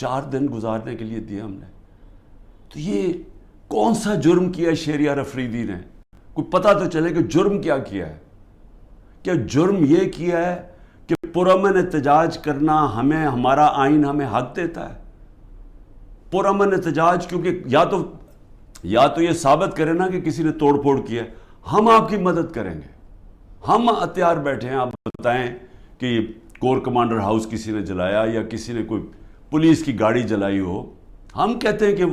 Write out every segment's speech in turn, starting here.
4 دن گزارنے کے لیے دیے ہم نے. تو یہ کون سا جرم کیا شہریار افریدی نے؟ کوئی پتہ تو چلے کہ جرم کیا کیا ہے. کیا جرم یہ کیا ہے کہ پرامن احتجاج کرنا ہمیں ہمارا آئین ہمیں حق دیتا ہے؟ پرامن احتجاج کیونکہ یا تو یہ ثابت کرے نا کہ کسی نے توڑ پھوڑ کیا ہے, ہم آپ کی مدد کریں گے. ہم ہتھیار بیٹھے ہیں, آپ بتائیں کہ کور کمانڈر ہاؤس کسی نے جلایا یا کسی نے کوئی پولیس کی گاڑی جلائی ہو, ہم کہتے ہیں کہ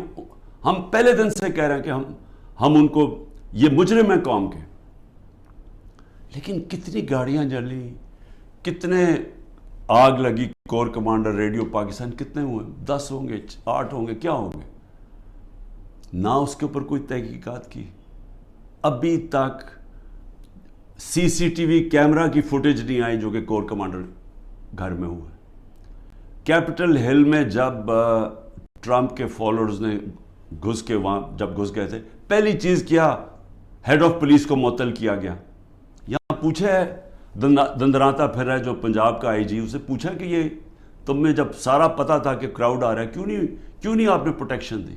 ہم پہلے دن سے کہہ رہے ہیں کہ ہم ان کو, یہ مجرم ہیں قوم کے. لیکن کتنی گاڑیاں جلی, کتنے آگ لگی, کور کمانڈر ریڈیو پاکستان کتنے ہوئے؟ 10 ہوں گے, 8 ہوں گے, کیا ہوں گے؟ نہ اس کے اوپر کوئی تحقیقات کی. ابھی تک سی سی ٹی وی کیمرہ کی فوٹیج نہیں آئی جو کہ کور کمانڈر گھر میں ہوا ہے. کیپٹل ہل میں جب ٹرمپ کے فالوورز نے گھس کے وہاں جب گھس گئے تھے, پہلی چیز کیا, ہیڈ آف پولیس کو معطل کیا گیا. یہاں پوچھا ہے دندراتا پھر رہا ہے جو پنجاب کا آئی جی, اسے پوچھا کہ یہ تم نے جب سارا پتا تھا کہ کراؤڈ آ رہا ہے کیوں نہیں آپ نے پروٹیکشن دی,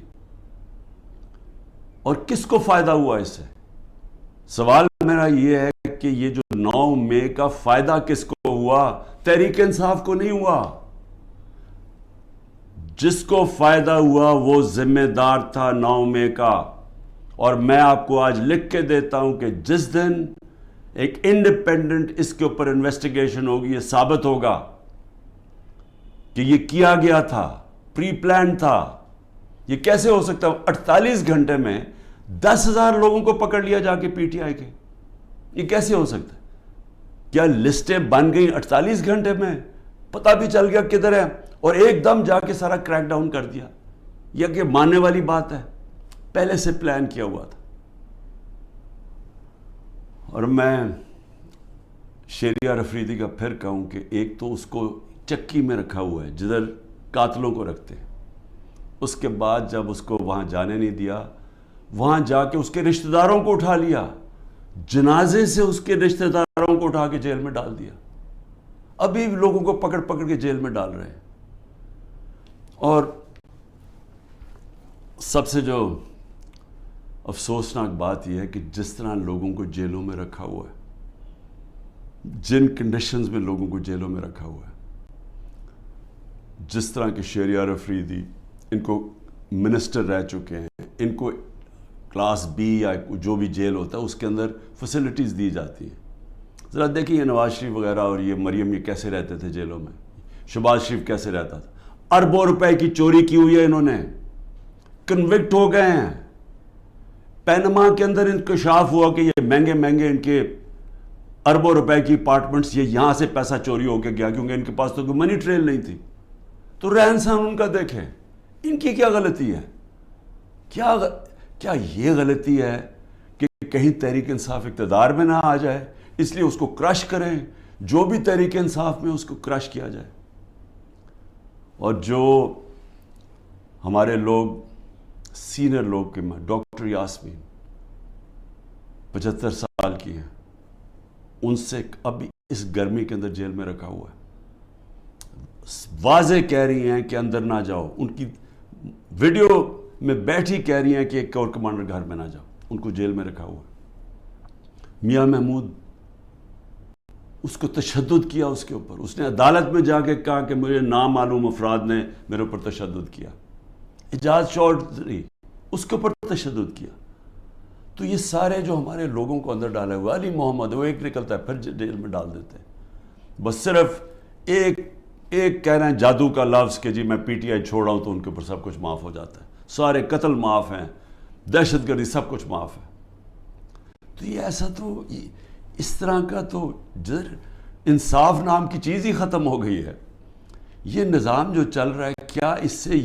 اور کس کو فائدہ ہوا اس سے؟ سوال میرا یہ ہے کہ یہ جو 9 مئی کا فائدہ کس کو ہوا؟ تحریک انصاف کو نہیں ہوا. جس کو فائدہ ہوا وہ ذمہ دار تھا 9 مئی کا. اور میں آپ کو آج لکھ کے دیتا ہوں کہ جس دن ایک انڈیپینڈنٹ اس کے اوپر انویسٹیگیشن ہوگی, یہ ثابت ہوگا کہ یہ کیا گیا تھا, پری پلان تھا. یہ کیسے ہو سکتا ہے 48 گھنٹے میں 10,000 لوگوں کو پکڑ لیا جا کے پی ٹی آئی کے؟ یہ کیسے ہو سکتا ہے؟ کیا لسٹیں بن گئیں 48 گھنٹے میں؟ پتہ بھی چل گیا کدھر ہے, اور ایک دم جا کے سارا کریک ڈاؤن کر دیا؟ یہ کہ ماننے والی بات ہے؟ پہلے سے پلان کیا ہوا تھا. اور میں شہریار افریدی کا پھر کہوں کہ ایک تو اس کو چکی میں رکھا ہوا ہے جدھر قاتلوں کو رکھتے ہیں, اس کے بعد جب اس کو وہاں جانے نہیں دیا, وہاں جا کے اس کے رشتہ داروں کو اٹھا لیا, جنازے سے اس کے رشتہ داروں کو اٹھا کے جیل میں ڈال دیا. ابھی لوگوں کو پکڑ پکڑ کے جیل میں ڈال رہے ہیں. اور سب سے جو افسوسناک بات یہ ہے کہ جس طرح لوگوں کو جیلوں میں رکھا ہوا ہے, جن کنڈیشنز میں لوگوں کو جیلوں میں رکھا ہوا ہے, جس طرح کے شہریار افریدی, ان کو منسٹر رہ چکے ہیں, ان کو کلاس بی یا جو بھی جیل ہوتا ہے اس کے اندر فیسلٹیز دی جاتی ہیں. ذرا دیکھیں یہ نواز شریف وغیرہ اور یہ مریم یہ کیسے رہتے تھے جیلوں میں, شہباز شریف کیسے رہتا تھا. اربوں روپے کی چوری کی ہوئی ہے انہوں نے, کنوکٹ ہو گئے ہیں. پینما کے اندر انکشاف ہوا کہ یہ مہنگے ان کے اربوں روپے کی اپارٹمنٹس, یہ یہاں سے پیسہ چوری ہو کے گیا کیونکہ ان کے پاس تو کوئی منی ٹریل نہیں تھی. تو رہن سہن ان کا دیکھیں, ان کی کیا غلطی ہے؟ کیا یہ غلطی ہے کہ کہیں تحریک انصاف اقتدار میں نہ آ جائے اس لیے اس کو کرش کریں؟ جو بھی تحریک انصاف میں اس کو کرش کیا جائے. اور جو ہمارے لوگ سینئر لوگ کے میں, ڈاکٹر یاسمین 75 سال کی ہیں, ان سے ابھی اس گرمی کے اندر جیل میں رکھا ہوا ہے. واضح کہہ رہی ہیں کہ اندر نہ جاؤ, ان کی ویڈیو میں بیٹھی کہہ رہی ہیں کہ ایک کور کمانڈر گھر میں نہ جاؤ, ان کو جیل میں رکھا ہوا ہے. میاں محمود, اس کو تشدد کیا اس کے اوپر, اس نے عدالت میں جا کے کہا کہ مجھے نامعلوم افراد نے میرے اوپر تشدد کیا. اعجاز چودھری, اس کے اوپر تشدد کیا. تو یہ سارے جو ہمارے لوگوں کو اندر ڈالے ہوئے, علی محمد وہ ایک نکلتا ہے پھر جیل میں ڈال دیتے ہیں. بس صرف ایک کہہ رہے ہیں جادو کا لفظ کہ جی میں پی ٹی آئی چھوڑ رہا ہوں تو ان کے اوپر سب کچھ معاف ہو جاتا ہے, سارے قتل معاف ہیں, دہشت گردی سب کچھ معاف ہے. تو یہ ایسا تو اس طرح کا تو جدھر انصاف نام کی چیز ہی ختم ہو گئی ہے. یہ نظام جو چل رہا ہے, کیا اس سے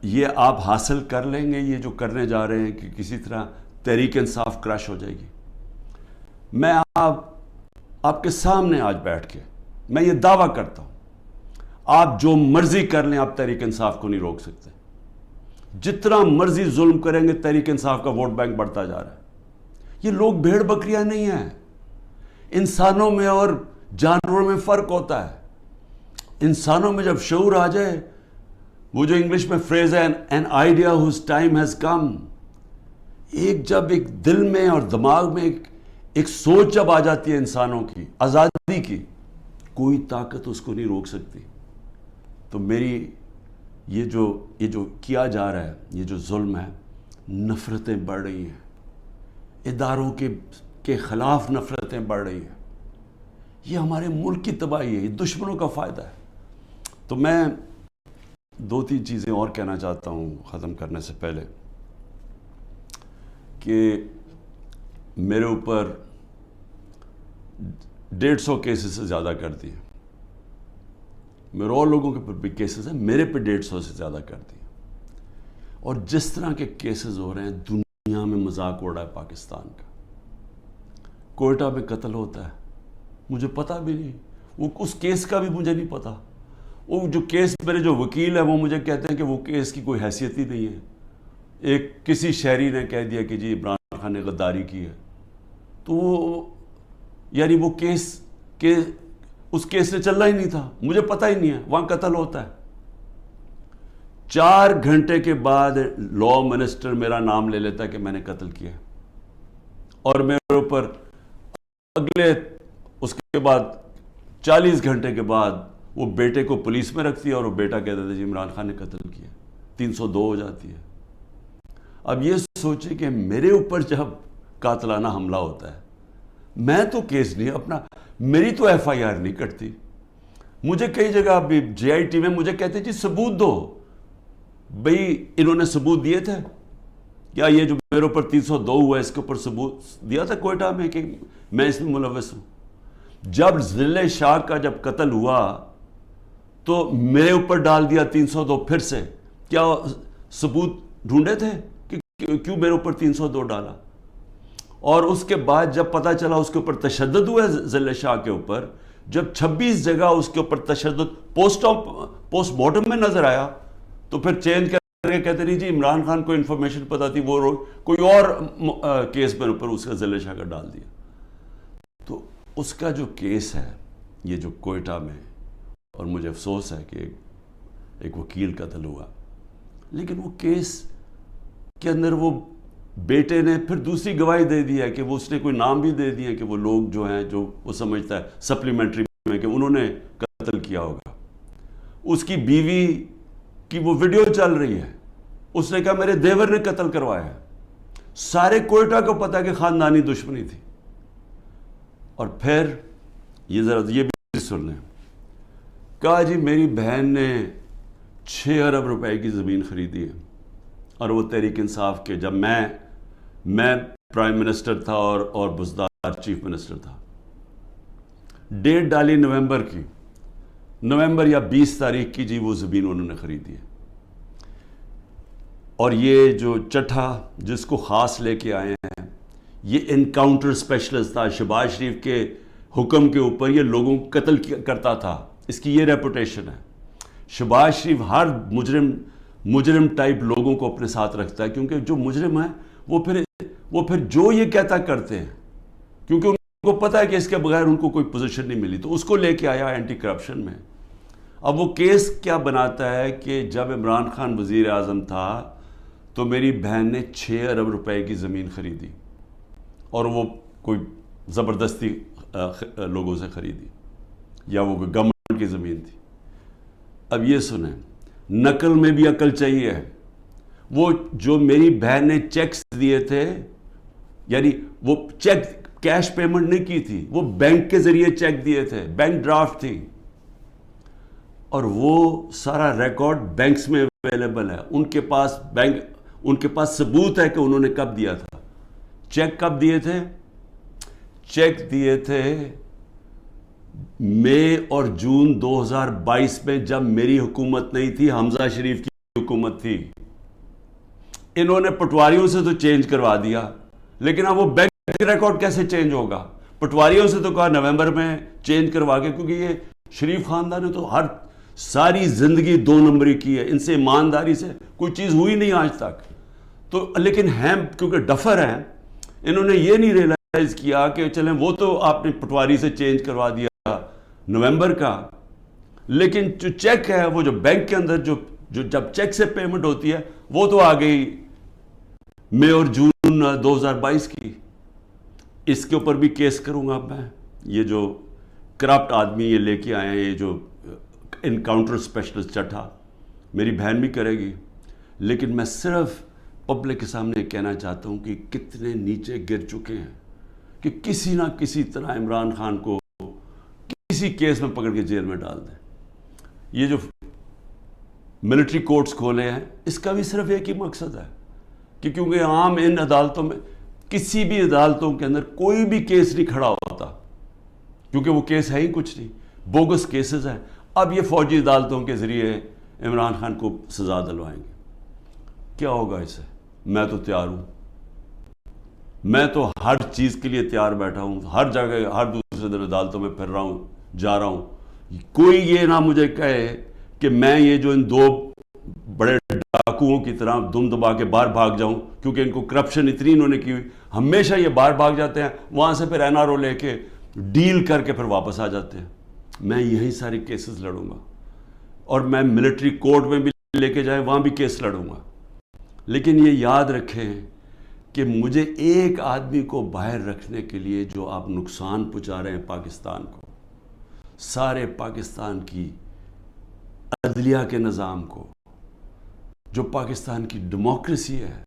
یہ آپ حاصل کر لیں گے یہ جو کرنے جا رہے ہیں کہ کسی طرح تحریک انصاف کرش ہو جائے گی؟ میں آپ کے سامنے آج بیٹھ کے میں یہ دعویٰ کرتا ہوں, آپ جو مرضی کر لیں آپ تحریک انصاف کو نہیں روک سکتے. جتنا مرضی ظلم کریں گے تحریک انصاف کا ووٹ بینک بڑھتا جا رہا ہے. یہ لوگ بھیڑ بکریاں نہیں ہیں, انسانوں میں اور جانوروں میں فرق ہوتا ہے. انسانوں میں جب شعور آ جائے, وہ جو انگلش میں فریز ہے an idea whose time has come, جب ایک دل میں اور دماغ میں ایک سوچ جب آ جاتی ہے انسانوں کی آزادی کی, کوئی طاقت اس کو نہیں روک سکتی. تو میری یہ جو کیا جا رہا ہے, یہ جو ظلم ہے, نفرتیں بڑھ رہی ہیں, اداروں کے خلاف نفرتیں بڑھ رہی ہیں, یہ ہمارے ملک کی تباہی ہے, یہ دشمنوں کا فائدہ ہے. تو میں 2-3 چیزیں اور کہنا چاہتا ہوں ختم کرنے سے پہلے, کہ میرے اوپر 150 کیسز سے زیادہ کر دیے, میرے اور لوگوں کے اوپر بھی کیسز ہیں, میرے پہ 150 سے زیادہ کر دیے. اور جس طرح کے کیسز ہو رہے ہیں, دنیا میں مذاق اڑ رہا ہے پاکستان کا. کوئٹہ میں قتل ہوتا ہے, مجھے پتہ بھی نہیں, وہ اس کیس کا بھی مجھے نہیں پتہ. وہ جو کیس میرے جو وکیل ہیں وہ مجھے کہتے ہیں کہ وہ کیس کی کوئی حیثیت ہی نہیں ہے. ایک کسی شہری نے کہہ دیا کہ جی عمران خان نے غداری کی ہے, تو وہ یعنی وہ اس کیس نے چلنا ہی نہیں تھا, مجھے پتہ ہی نہیں ہے, وہاں قتل ہوتا ہے. 4 گھنٹے کے بعد لا منسٹر میرا نام لے لیتا ہے کہ میں نے قتل کیا, اور میرے اوپر اگلے اس کے بعد 40 گھنٹے کے بعد وہ بیٹے کو پولیس میں رکھتی ہے, اور وہ بیٹا کہتا تھا جی عمران خان نے قتل کیا. 302 ہو جاتی ہے. اب یہ سوچیں کہ میرے اوپر جب قاتلانہ حملہ ہوتا ہے, میں تو کیس نہیں اپنا, میری تو ایف آئی آر نہیں کٹتی. مجھے کئی جگہ ابھی جے آئی ٹی میں مجھے کہتے جی ثبوت دو. بھئی انہوں نے ثبوت دیے تھے کیا؟ یہ جو میرے اوپر 302 ہوا ہے اس کے اوپر ثبوت دیا تھا کوئٹہ میں کہ میں اس میں ملوث ہوں؟ جب ضلع شاہ کا جب قتل ہوا تو میرے اوپر ڈال دیا 302 پھر سے. کیا ثبوت ڈھونڈے تھے کہ کیوں میرے اوپر 302 ڈالا؟ اور اس کے بعد جب پتہ چلا اس کے اوپر تشدد ہوا ہے ضلع شاہ کے اوپر, جب 26 جگہ اس کے اوپر تشدد پوسٹ مارٹم میں نظر آیا, تو پھر چینج کر کے کہتے نہیں جی عمران خان کو انفارمیشن پتا تھی, وہ کوئی اور کیس میرے اوپر اس کا ضلع شاہ کا ڈال دیا. تو اس کا جو کیس ہے یہ جو کوئٹہ میں, اور مجھے افسوس ہے کہ ایک وکیل قتل ہوا, لیکن وہ کیس کے اندر وہ بیٹے نے پھر دوسری گواہی دے دی ہے کہ وہ اس نے کوئی نام بھی دے دیے کہ وہ لوگ جو ہیں جو وہ سمجھتا ہے سپلیمنٹری میں کہ انہوں نے قتل کیا ہوگا. اس کی بیوی کی وہ ویڈیو چل رہی ہے, اس نے کہا میرے دیور نے قتل کروایا ہے. سارے کوئٹہ کو پتا ہے کہ خاندانی دشمنی تھی. اور پھر یہ ذرا یہ بھی سن لیں, کہا جی میری بہن نے 6 ارب روپے کی زمین خریدی ہے, اور وہ تحریک انصاف کے جب میں پرائم منسٹر تھا اور بزدار چیف منسٹر تھا. ڈیٹ ڈالی نومبر کی, نومبر یا 20 تاریخ کی جی وہ زمین انہوں نے خریدی ہے. اور یہ جو چٹھا جس کو خاص لے کے آئے ہیں, یہ انکاؤنٹر اسپیشلسٹ تھا, شہباز شریف کے حکم کے اوپر یہ لوگوں کو قتل کرتا تھا, اس کی یہ ریپوٹیشن ہے. شہباز شریف ہر مجرم ٹائپ لوگوں کو اپنے ساتھ رکھتا ہے, کیونکہ جو مجرم ہیں وہ پھر جو یہ کہتا کرتے ہیں, کیونکہ ان کو پتہ ہے کہ اس کے بغیر ان کو کوئی پوزیشن نہیں ملی. تو اس کو لے کے آیا اینٹی کرپشن میں. اب وہ کیس کیا بناتا ہے کہ جب عمران خان وزیر اعظم تھا تو میری بہن نے 6 ارب روپے کی زمین خریدی, اور وہ کوئی زبردستی لوگوں سے خریدی, یا وہ کوئی گورنمنٹ کی زمین تھی. اب یہ سنیں, نقل میں بھی عقل چاہیے. وہ جو میری بہن نے چیکس دیے تھے, یعنی وہ چیک کیش پیمنٹ نہیں کی تھی, وہ بینک کے ذریعے چیک دیے تھے, بینک ڈرافٹ تھی, اور وہ سارا ریکارڈ بینکس میں اویلیبل ہے. ان کے پاس ثبوت ہے کہ انہوں نے کب دیا تھا. چیک کب دیے تھے؟ چیک دیے تھے مئی اور جون 2022 میں, جب میری حکومت نہیں تھی, حمزہ شریف کی حکومت تھی. انہوں نے پٹواریوں سے تو چینج کروا دیا, لیکن اب وہ بینک ریکارڈ کیسے چینج ہوگا؟ پٹواریوں سے تو کہا نومبر میں چینج کروا کے, کیونکہ یہ شریف خاندان نے تو ساری زندگی 2 نمبری کی ہے, ان سے ایمانداری سے کوئی چیز ہوئی نہیں آج تک. تو لیکن کیونکہ ڈفر ہیں, انہوں نے یہ نہیں ریئلائز کیا کہ چلیں وہ تو آپ نے پٹواری سے چینج کروا دیا نومبر کا, لیکن جو چیک ہے وہ جو بینک کے اندر جو جب چیک سے پیمنٹ ہوتی ہے وہ تو آ گئی مئی اور جون 2022 کی. اس کے اوپر بھی کیس کروں گا میں. یہ جو کرپٹ آدمی یہ لے کے آئے ہیں, یہ جو انکاؤنٹر اسپیشلسٹ چٹھا, میری بہن بھی کرے گی. لیکن میں صرف پبلک کے سامنے کہنا چاہتا ہوں کہ کتنے نیچے گر چکے ہیں کہ کسی نہ کسی طرح عمران خان کو کسی کیس میں پکڑ کے جیل میں ڈال دیں. یہ جو ملٹری کورٹس کھولے ہیں اس کا بھی صرف ایک ہی مقصد ہے کہ کیونکہ عام ان عدالتوں میں, کسی بھی عدالتوں کے اندر کوئی بھی کیس نہیں کھڑا ہوتا کیونکہ وہ کیس ہے ہی کچھ نہیں, بوگس کیسز ہیں. اب یہ فوجی عدالتوں کے ذریعے عمران خان کو سزا دلوائیں گے. کیا ہوگا اس سے؟ میں تو تیار ہوں, میں تو ہر چیز کے لیے تیار بیٹھا ہوں, ہر جگہ ہر دوسرے دن عدالتوں میں پھر رہا ہوں, جا رہا ہوں. کوئی یہ نہ مجھے کہے کہ میں یہ جو ان دو بڑے ڈاکوؤں کی طرح دم دبا کے باہر بھاگ جاؤں, کیونکہ ان کو کرپشن اتنی انہوں نے کی ہوئی, ہمیشہ یہ باہر بھاگ جاتے ہیں, وہاں سے پھر NRO لے کے ڈیل کر کے پھر واپس آ جاتے ہیں. میں یہی ساری کیسز لڑوں گا اور میں ملٹری کورٹ میں بھی لے کے جائیں وہاں بھی کیس لڑوں گا. لیکن یہ یاد رکھیں کہ مجھے ایک آدمی کو باہر رکھنے کے لیے جو آپ نقصان پہنچا رہے ہیں پاکستان کو, سارے پاکستان کی عدلیہ کے نظام کو, جو پاکستان کی ڈیموکریسی ہے,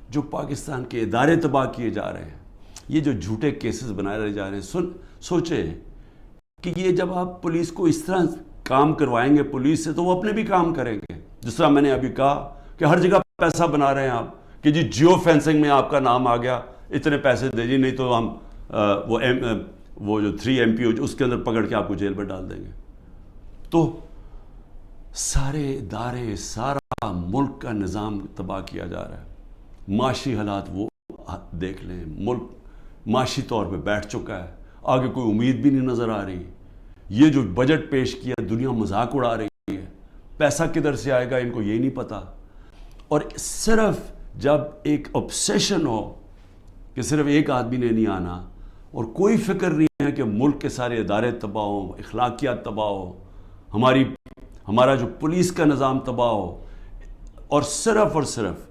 جو پاکستان کے ادارے تباہ کیے جا رہے ہیں, یہ جو جھوٹے کیسز بنائے جا رہے ہیں. سوچیں کہ یہ جب آپ پولیس کو اس طرح کام کروائیں گے پولیس سے تو وہ اپنے بھی کام کریں گے. جس طرح میں نے ابھی کہا کہ ہر جگہ پیسہ بنا رہے ہیں آپ کہ جی جیو فینسنگ میں آپ کا نام آ گیا, اتنے پیسے دے جی, نہیں تو ہم وہ جو 3 MP اس کے اندر پکڑ کے آپ کو جیل میں ڈال دیں گے. تو سارے ادارے, سارا ملک کا نظام تباہ کیا جا رہا ہے. معاشی حالات وہ دیکھ لیں, ملک معاشی طور پہ بیٹھ چکا ہے, آگے کوئی امید بھی نہیں نظر آ رہی. یہ جو بجٹ پیش کیا دنیا مذاق اڑا رہی ہے, پیسہ کدھر سے آئے گا ان کو یہ نہیں پتا. اور صرف جب ایک obsession ہو کہ صرف ایک آدمی نے نہیں آنا اور کوئی فکر نہیں ہے کہ ملک کے سارے ادارے تباہ ہو, اخلاقیات تباہ ہو, ہمارا جو پولیس کا نظام تباہ ہو, اور صرف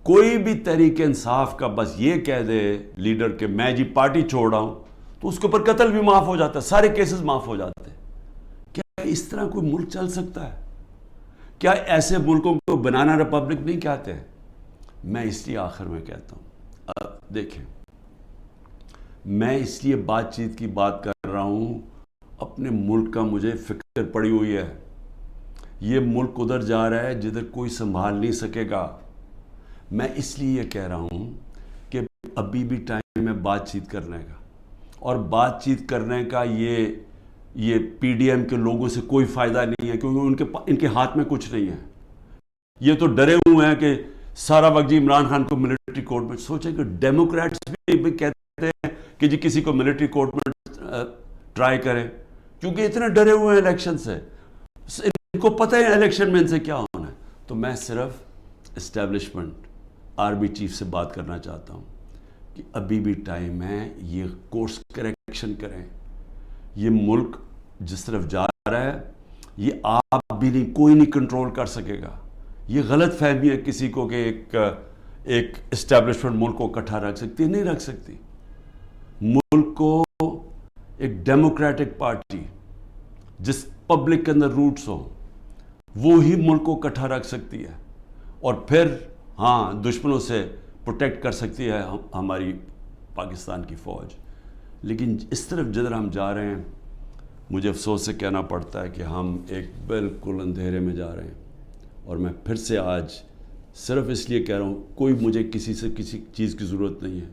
کوئی بھی تحریک انصاف کا بس یہ کہہ دے لیڈر کہ میں جی پارٹی چھوڑ رہا ہوں, تو اس کے اوپر قتل بھی معاف ہو جاتا ہے, سارے کیسز معاف ہو جاتے ہیں. کیا اس طرح کوئی ملک چل سکتا ہے؟ کیا ایسے ملکوں کو بنانا ریپبلک نہیں کہتے ہیں؟ میں اس لیے آخر میں کہتا ہوں, دیکھیں میں اس لیے بات چیت کی بات کر رہا ہوں, اپنے ملک کا مجھے فکر پڑی ہوئی ہے. یہ ملک ادھر جا رہا ہے جدھر کوئی سنبھال نہیں سکے گا. میں اس لیے یہ کہہ رہا ہوں کہ ابھی بھی ٹائم ہے بات چیت کرنے کا, اور بات چیت کرنے کا یہ PDM کے لوگوں سے کوئی فائدہ نہیں ہے, کیونکہ ان کے ہاتھ میں کچھ نہیں ہے. یہ تو ڈرے ہوئے ہیں کہ سارا وقت جی عمران خان کو ملٹری کورٹ میں. سوچیں کہ ڈیموکریٹس بھی کہتے ہیں کہ جی کسی کو ملٹری کورٹ میں ٹرائی کریں, کیونکہ اتنے ڈرے ہوئے ہیں الیکشن سے, ان کو پتہ ہے الیکشن میں ان سے کیا ہونا ہے. تو میں صرف اسٹیبلشمنٹ آرمی چیف سے بات کرنا چاہتا ہوں کہ ابھی بھی ٹائم ہے, یہ کورس کریکشن کریں. یہ ملک جس طرف جا رہا ہے یہ آپ بھی نہیں, کوئی نہیں کنٹرول کر سکے گا. یہ غلط فہمی ہے کسی کو کہ ایک اسٹیبلشمنٹ ملک کو اکٹھا رکھ سکتی, نہیں رکھ سکتی. ملک کو ایک ڈیموکریٹک پارٹی جس پبلک کے اندر روٹس ہوں وہی ملک کو اکٹھا رکھ سکتی ہے, اور پھر ہاں دشمنوں سے پروٹیکٹ کر سکتی ہے ہماری پاکستان کی فوج. لیکن اس طرف جدھر ہم جا رہے ہیں مجھے افسوس سے کہنا پڑتا ہے کہ ہم ایک بالکل اندھیرے میں جا رہے ہیں. اور میں پھر سے آج صرف اس لیے کہہ رہا ہوں, کوئی مجھے کسی سے کسی چیز کی ضرورت نہیں ہے.